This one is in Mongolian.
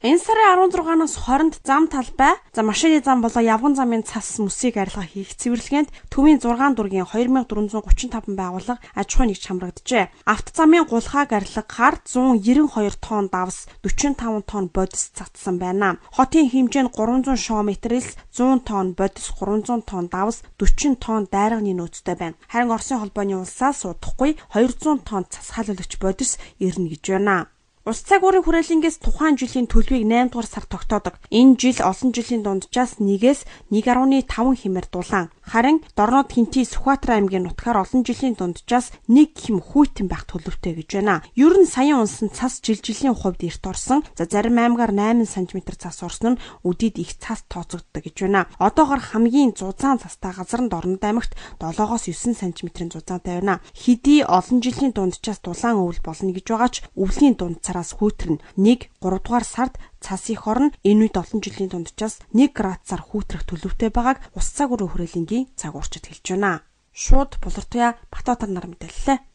Энэ сарын 16-наас 20-нд зам талбай, машины зам болон явган замын цас мөсийг арилга хийх цэвэрлэгээнд төвийн 6 дургийн 2435 байгууллага аж ахуй нэгж хамрагджээ. Автозамын гулхааг арилгахаар 192 тонн давс, 45 тонн бодис цацсан байна. Хотын хэмжээ нь 300 шометрээс 100 тонн бодис, 300 тонн давс, 40 тонн дайрагны нөөцтэй байна. Харин Оросын холбооны улсаас удахгүй 200 тонн цас халуулагч бодис ирнэ гэж байна. Ус цагуурын хүрээлэнгээс тухайн жилийн төлбөрийг 8 дугаар сар тогтоодог. Энэ жил олон жилийн дунджаас 1-ээс 1.5 хэмээр дулаан. Харин Дорнод Хинти Сүхбаатар аймгийн нутгаар олон жилийн дунджаас 1 хэм хүйтэн байх төлөвтэй гэж байна. Ер нь саяхан унсан цас жилийн хувьд эрт орсон. Зарим аймгаар 8 см цас орсон нь үдид их цас тооцогддог гэж байна. Одоогоор хамгийн зузаан цастай газар нь Дорнод аймагт 7-9 см-ийн зузаантай байна. Хэдий олон жилийн дунджаас дулаан өвөл болно гэж байгаа ч өвлийн дунд цараас хүүтрэн 1-3 дугаар сард цас их орно. Энэ үед олон жилийн дунджаас 1 градусаар хүүтрэх төлөвтэй байгааг ус цагуурын хүрээлэнгийн цагуурчид хэлж байна. Шууд Булартуя Батбатар нар мэдээллээ.